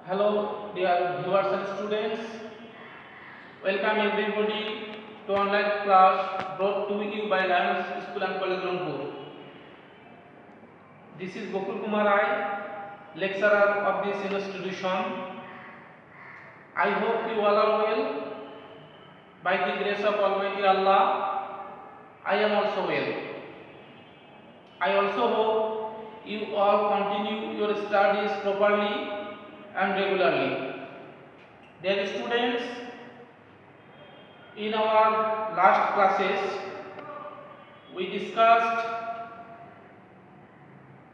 Hello, dear viewers and students. Welcome everybody to online class brought to you by Lions School and College Rangpur. This is Gokul Kumar Rai, lecturer of this institution. I hope you all are well. By the grace of Almighty Allah, I am also well. I also hope you all continue your studies properly and regularly. Dear students, in our last classes, we discussed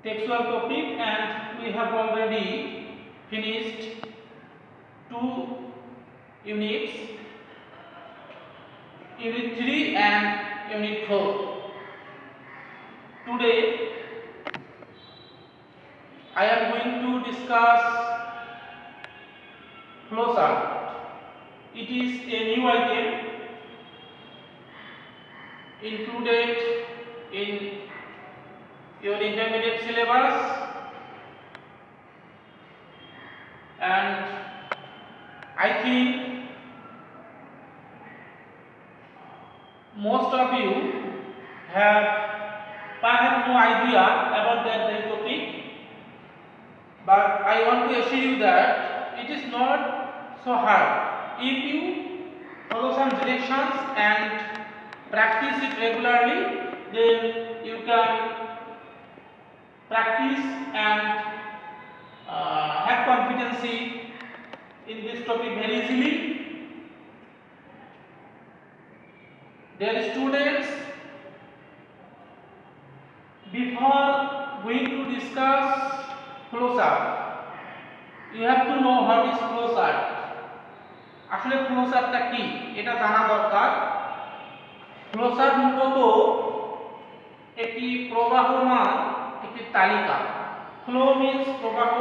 textual topic and we have already finished 2 units, Unit 3 and Unit 4. Today, I am going to discuss flowchart. It is a new item included in your intermediate syllabus, and I think most of you have perhaps no idea about that topic, but I want to assure you that it is not so hard if you follow some directions and practice it regularly. Then you can practice and have competency in this topic very easily. Dear students, before going to discuss flowchart, you have to know what is flowchart. আসলে flowchartটা কি এটা জানা দরকার। flowchart মূলত একটি প্রবাহমান একটি তালিকা। flow means প্রবাহ,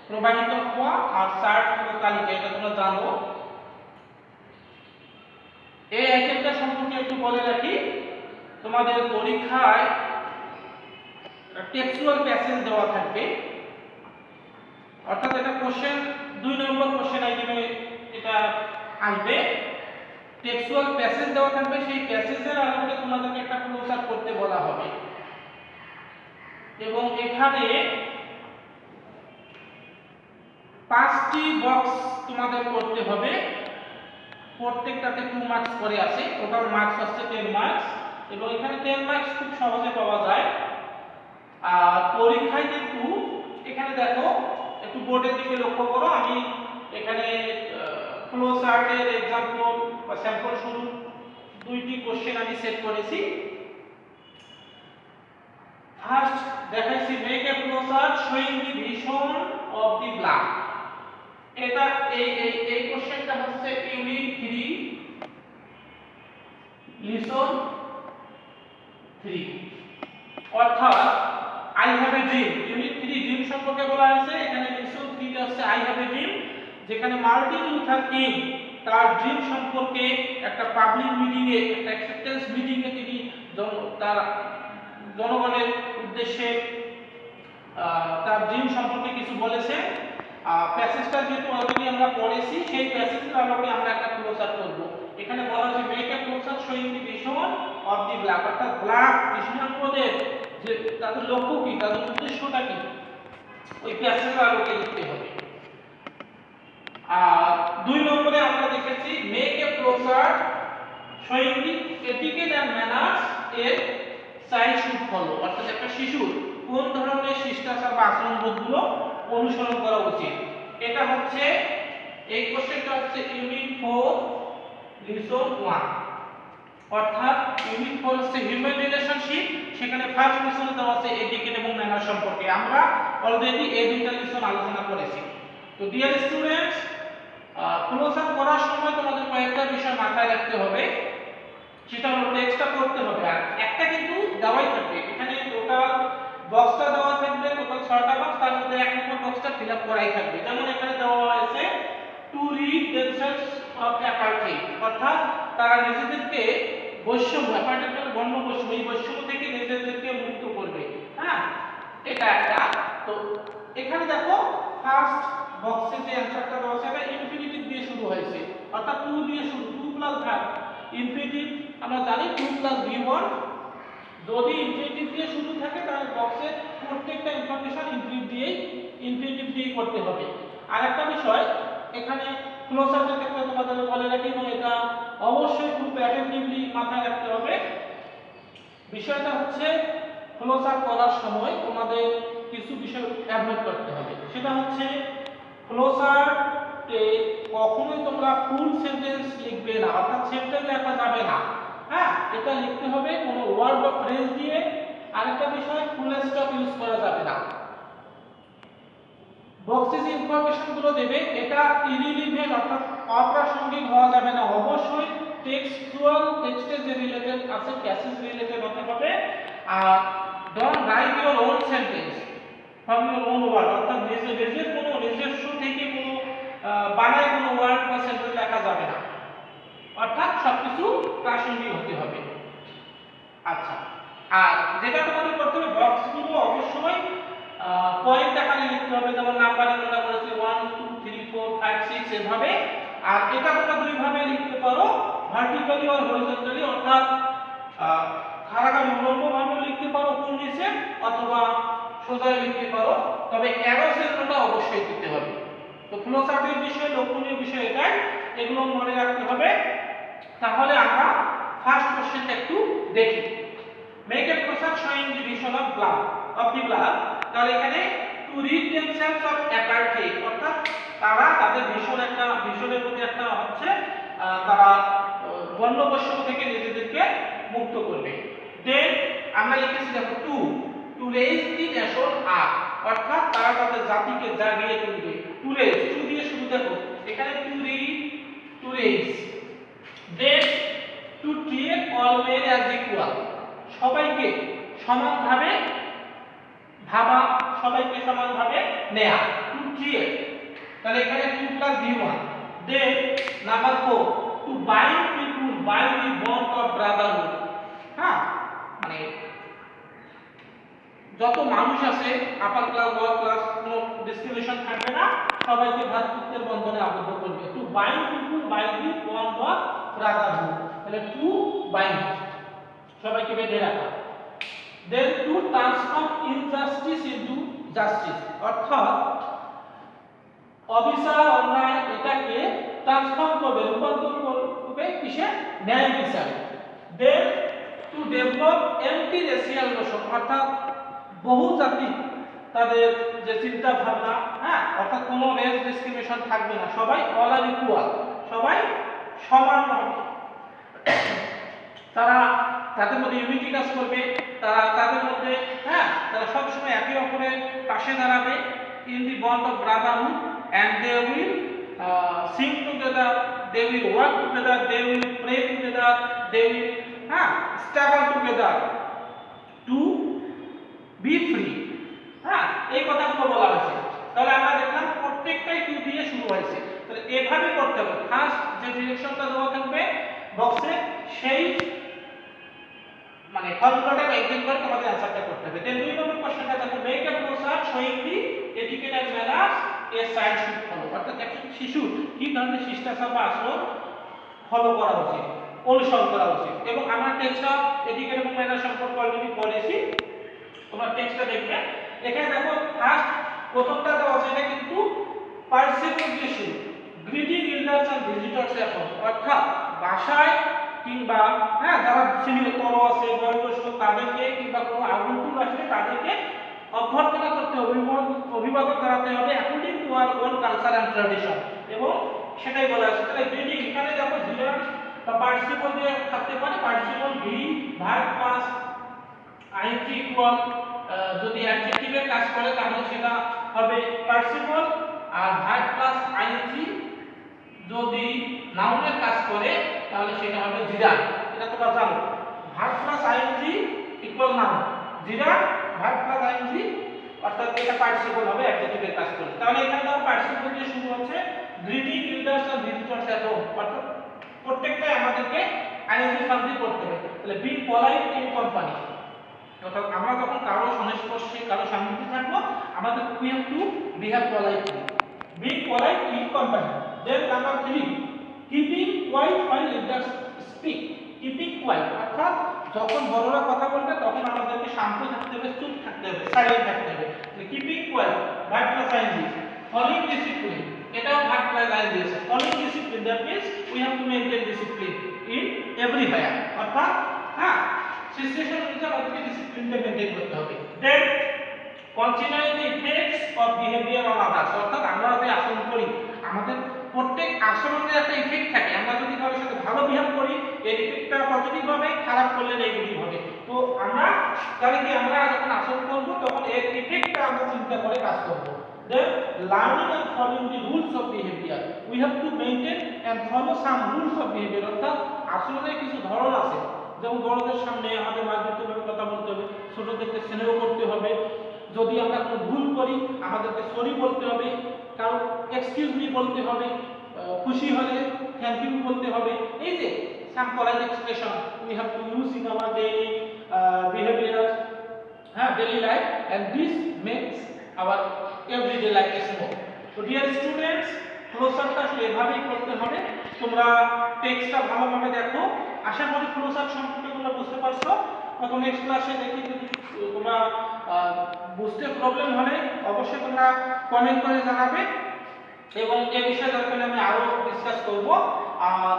প্রবাহিত হওয়া, আর চার্ট হলো তালিকা, এটা তোমরা জানো। এই আইটেমটা সম্পর্কে একটু বলে রাখি। তোমাদের পরীক্ষায় টেক্সচুয়াল প্যাসেজ দেওয়া থাকবে, অর্থাৎ এটা কোশ্চেন 2 নম্বর কোশ্চেন আইটেমে এটা আসবে। টেক্সচুয়াল প্যাসেজ দেওয়া থাকবে, সেই প্যাসেজের আলোকে তোমাদেরকে একটা ফ্লোচার্ট করতে বলা হবে এবং এখানে 5টি বক্স তোমাদের করতে হবে। প্রত্যেকটাতে 2 মার্কস করে আছে, টোটাল মার্কস হচ্ছে 10 মার্কস এবং এখানে 10 মার্কস খুব সহজে পাওয়া যায়। আর পরীক্ষায় কিন্তু এখানে দেখো, একটু বোর্ডের দিকে লক্ষ্য করো, আমি এখানে ফ্লোচার্টের एग्जांपल বা স্যাম্পল শুরু 2টি কোশ্চেন আমি সেট করেছি। ফার্স্ট দেখাইছি make a flowchart showing the vision of the blood. এটা এই কোশ্চেনটা হচ্ছে ইউনিট 3 লিসন 3, অর্থাৎ I have a dream. Unit 3 dream সম্পর্কে বলা হয়েছে, এখানে লিসন 3 তে হচ্ছে আই হ্যাভ এ ড্রিম, যেখানে মার্টিন লুথার কিং তার ড্রিম সম্পর্কে একটা পাবলিক মিটিং এ, একটা অ্যাকসেপ্টেন্স মিটিং এ তিনি তার জনগণের উদ্দেশ্যে তার ড্রিম সম্পর্কে কিছু বলেছেন। প্যাসেজটা যেহেতু অলরেডি আমরা পড়েছি, সেই প্যাসেজের আলোকে আমরা একটা ফ্লোচার্ট করব। এখানে বলা হয়েছে make a flowchart showing the vision of the blood, অর্থাৎ ব্লাড কৃষ্ণাঙ্গদের যে তাদের লক্ষ্য কি, তাদের উদ্দেশ্যটা কি, ওই প্যাসেজের আলোকে লিখতে হবে। আর 2 নম্বরে আমরা দেখেছি make a flowchart showing the etiquette and manners a child should follow, অর্থাৎ একটা শিশুর কোন ধরনের শিষ্টাচার বা আচরণবোধগুলো অনুসরণ করা উচিত। এটা হচ্ছে এই কোশ্চেনটা হচ্ছে ইউনিট 4 লিসন 1, অর্থাৎ ইউনিট 4 হচ্ছে হিউম্যান রিলেশনশিপ। সেখানে ফার্স্ট লিসনে দেওয়া আছে এটিকেট এবং ম্যানার সম্পর্কে। আমরা অলরেডি এই দুইটা লিসন আলোচনা করেছি। তো ডিয়ার স্টুডেন্টস, ফ্লোচার্ট করার সময় তোমাদের কয়েকটা বিষয় মাথায় রাখতে হবে। সেটা হলো টেক্সটটা পড়তে হবে, আর একটা কিন্তু দেওয়াই থাকবে। এখানে টোটাল বক্সটা দেওয়া থাকবে, টোটাল 6টা বক্স, তার মধ্যে 1 নম্বর বক্সটা ফিলআপ করাই থাকবে। যেমন এখানে দেওয়া হয়েছে to read themselves of apartheid, অর্থাৎ তারা নিজেদেরকে বৈষম্য, অ্যাপার্থাইড মানে বর্ণ বৈষম্য, এই বৈষম্য থেকে নিজেদেরকে মুক্ত করবে। হ্যাঁ, এটা একটা। তো এখানে দেখো ফার্স্ট বক্সে যে অ্যানসারটা দেওয়া আছে এটা ইনফিনিটিভ দিয়ে শুরু হয়েছে, অর্থাৎ টু দিয়ে শুরু, টু প্লাস ভার্ব ইনফিনিটিভ আমরা জানি টু প্লাস V1, যদি ইনফিনিটিভ দিয়ে শুরু থাকে তাহলে বক্সে প্রত্যেকটা ইনফরমেশন ইনফিনিটিভ দিয়েই করতে হবে। আরেকটা বিষয় এখানে ক্লোজারের ক্ষেত্রে তোমাদের বলে রাখি এবং এটা অবশ্যই খুব অ্যাটেনটিভলি মাথায় রাখতে হবে। বিষয়টা হচ্ছে ক্লোজার করার সময় তোমাদের কিছু বিষয় অ্যাভয়েড করতে হবে। সেটা হচ্ছে ক্লোজারে কখনোই তোমরা ফুল সেন্টেন্স লিখবে না, অর্থাৎ সেন্টেন্স লেখা যাবে না। হ্যাঁ, এটা লিখতে হবে কোনো ওয়ার্ড বা ফ্রেজ দিয়ে। আরেকটা বিষয় ফুল স্টপ ইউজ করা যাবে না। বক্সে যে ইনফরমেশন গুলো দেবে এটা ইরিলিভেন্ট অর্থাৎ অপ্রাসঙ্গিক হওয়া যাবে না, অবশ্যই টেক্সটের যে রিলেটেড আছে প্যাসেজ রিলেটেড হতে হবে। আর don't write your own sentence from your own word, অর্থাৎ নিজের কোনো নিজস্ব থেকে কোনো বানায় কোনো ওয়ার্ড বা সেন্টেন্স লেখা যাবে না, অর্থাৎ সবকিছু প্রাসঙ্গিক হতে হবে। আচ্ছা, আর যেটা তোমাদের করতে হবে বক্সগুলো অবশ্যই পয়েন্ট আকারে লিখতে হবে, যেমন নাম্বারিং আমরা করেছি 1 2 3 4 5 6 এভাবে। আর এটা তোমরা দুই ভাবে লিখতে পারো, ভার্টিক্যালি আর হরিজন্টালি, অর্থাৎ খাড়াখাড়ি উল্লম্বভাবে লিখতে পারো উপর নিচে, অথবা সোজা লিখতে পারো, তবে অ্যারো চিহ্নটা অবশ্যই দিতে হবে। তো ফ্লোচার্টের বিষয়ে লক্ষণীয় বিষয় এটাই, এগুলো মনে রাখতে হবে। তাহলে আমরা ফার্স্ট কোশ্চেনটা একটু দেখি। মেক এ প্রসাদ showing the vision of the blood. তাহলে এখানে টু রিড দেমসেলস অফ অ্যাপার্থে, অর্থাৎ তারা তাদের ভিশনের প্রতি একটা হচ্ছে তারা বর্ণবৈষম্য থেকে নিজেদেরকে মুক্ত করবে। দেন আমরা লিখেছি দেখো to raise the nation up, অর্থাৎ তারা তাদের জাতিকে জাগিয়ে তুলবে। টু রেজ, টু দিয়ে শুরু, দেখো এখানে to raise. Then to treat all men as equal, সবাইকে সমানভাবে ভাবা, সবাইকে সমানভাবে নেয়া, টু ট্রিট। তাহলে এখানে 2 + V1। Then number 4 to bind people by the bond of brotherhood. হ্যাঁ, মানে যত মানুষ আছে আপার ক্লাস লোয়ার ক্লাস কোনো ডিসক্রিমিনেশন থাকবে না, সবাইকে ভ্রাতৃত্বের বন্ধনে আবদ্ধ করবে। To bind people by the bond of brotherhood, তাহলে টু বাইন্ড, সবাইকে বেঁধে রাখা। Then to transform injustice into justice, অর্থাৎ অবিচার অন্যায় এটাকে ট্রান্সফর্ম করবে, রূপান্তর করবে কিসে? ন্যায় বিচারে। Then to develop anti racial notion, অর্থাৎ বহু জাতি তাদের যে চিন্তা ভাবনা, হ্যাঁ, অর্থাৎ কোনো রেস ডিসক্রিমিনেশন থাকবে না, সবাই অল আর ইকুয়াল, সবাই সমান হবে। তারা তাদের মধ্যে ইউনিটি কাজ করবে, তারা তাদের মধ্যে, হ্যাঁ, তারা সবসময় একে অপরের পাশে দাঁড়াবে in the bond of Brotherhood, and they will sing together, they will work together, they will pray together, they will struggle together to be free। হ্যাঁ, এই কথাগুলো বলা হয়েছে। তাহলে আমরা দেখলাম প্রত্যেকটাই টু দিয়ে শুরু হয়েছে। তাহলে এভাবে করতে হবে, ফার্স্ট যে ডিরেকশনটা দেওয়া থাকবে বক্সে সেই মানে ফর্মুলাটা মেইনটেইন করে তোমাদের অ্যানসারটা করতে হবে। দেন 2 নম্বর কোশ্চেনটা দেখো, মেক এ প্রসাদ showing the etiquette and manners a child should follow, অর্থাৎ একজন শিশুর কি ধরনের শিষ্টাচার বা আচরণ ফলো করা উচিত, অনুসরণ করা উচিত। এবং আমরা টেক্সটটা এটিকেট এবং ম্যানার সম্পর্কে অলরেডি পড়েছি, তোমরা টেক্সটটা দেখবে। এখানে দেখো ফার্স্ট প্রথমটা দেওয়া আছে, এটা কিন্তু পার্সিপল দিয়ে শুরু, greeting elders and visitors at home, অর্থাৎ বাসায় কিংবা যারা সিনিয়র বড় আছে বয়োজ্যেষ্ঠ তাদেরকে কিংবা কোনো আগন্তুক আসলে তাদেরকে অভ্যর্থনা করতে হবে, অভিবাদন জানাতে হবে according to our own culture and tradition, এবং সেটাই বলা আছে। তাহলে গ্রিটিং এখানে দেখো জিরার বা পার্টিসিপল দিয়ে থাকতে পারে, participle be verb plus ING equal, যদি অ্যাডজেক্টিভের কাজ করে তাহলে সেটা হবে পার্টিসিপল, আর ভার্ব প্লাস আইএনজি যদি নাউনের কাজ করে তাহলে সেটা হবে জিরার। এটা তোমরা জানো, verb plus ING equal noun, জিরার ভার্ব প্লাস আইএনজি, অর্থাৎ এটা পার্টিসিপল হবে অ্যাডজেক্টিভের কাজ করে। তাহলে এখানে দেখো পার্টিসিপল দিয়ে শুরু হচ্ছে, greeting elders and visitors at home, অর্থাৎ প্রত্যেকটাই আমাদেরকে আইএনজি ফর্ম দিয়ে করতে হবে। তাহলে বি পলাইট ইন কোম্পানি, অর্থাৎ আমরা যখন কারো সংস্পর্শে কারো সান্নিধ্যে থাকবো আমাদের we have to behave politely. Being polite in company. Then number 3, keeping quiet while elders speak. Keeping quiet অর্থাৎ যখন বড়রা কথা বলবে তখন আমাদেরকে শান্ত থাকতে হবে, চুপ থাকতে হবে, সাইলেন্ট থাকতে হবে। Keeping quiet verb plus ING. Following discipline, এটাও ভার্ব প্লাস আইএনজি আছে। Following discipline that means we have to maintain discipline in everywhere, অর্থাৎ হ্যাঁ সিচুয়েশন অনুযায়ী আমাদেরকে ডিসিপ্লিনটা মেইনটেইন করতে হবে। Then considering the effects of behaviour on others, অর্থাৎ আমরা যে আচরণ করি আমাদের প্রত্যেক আচরণের একটা ইফেক্ট থাকে। আমরা যদি কারোর সাথে ভালো বিহেভ করি এর ইফেক্টটা পজিটিভ হবে, খারাপ করলে নেগেটিভ হবে। তো আমরা জানি কি আমরা যখন আচরণ করব তখন এর ইফেক্টটা আমরা চিন্তা করে কাজ করব। Then learning and following the rules of behavior, we have to maintain and follow some rules of behavior, অর্থাৎ আচরণের কিছু ধরন আছে, যেমন বড়দের সামনে আমাদের মার্জিতভাবে কথা বলতে হবে, ছোটদেরকে স্নেহ করতে হবে, যদি আমরা কোনো ভুল করি আমাদেরকে সরি বলতে হবে, কারণ এক্সকিউজ মি বলতে হবে, খুশি হলে থ্যাংক ইউ বলতে হবে। এই যে সাম polite expression we have to use in our daily behavior, হ্যাঁ daily life, and this makes our everyday life smooth. So dear students, ফ্লোচার্টটা আসলে এভাবেই করতে হবে। তোমরা টেক্সটটা ভালোভাবে দেখো, আশা করি ফ্লোচার্ট সম্পর্কে তোমরা বুঝতে পারছো। তো নেক্সট ক্লাসে দেখি যদি তোমরা বুঝতে প্রবলেম হলে অবশ্যই তোমরা কমেন্ট করে জানাবে, এবং এই বিষয়ে দরকার আমি আরো ডিসকাস করব। আর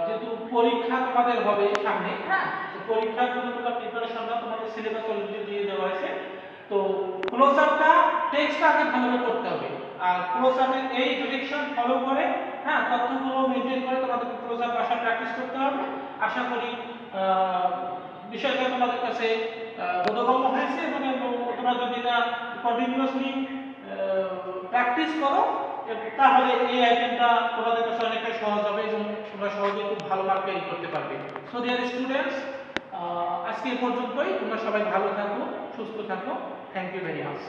যেহেতু পরীক্ষা তোমাদের হবে সামনে, হ্যাঁ পরীক্ষার জন্য তোমরা প্রিপারেশন নাও, তোমাদের সিলেবাস অলরেডি দিয়ে দেওয়া হয়েছে। তো ক্লোজআপটা টেক্সটটা আগে ভালোভাবে করতে হবে, আর ক্লোজআপের এই ডিরেকশন ফলো করে হ্যাঁ তথ্যগুলো মেনটেন করে তোমাদের ক্লোজআপ ভাষা প্র্যাকটিস করতে হবে। আশা করি বিষয়টা তোমাদের কাছে বোধগম্য হয়েছে, এবং তোমরা যদি এটা কন্টিনিউয়াসলি প্র্যাকটিস করো তাহলে এই আইটেমটা তোমাদের কাছে অনেকটাই সহজ হবে এবং তোমরা সহজেই খুব ভালো মার্ক ক্যারি করতে পারবে। সো ডিয়ার স্টুডেন্টস, আজকে এই পর্যন্তই। তোমরা সবাই ভালো থাকো, সুস্থ থাকো। Thank you very much.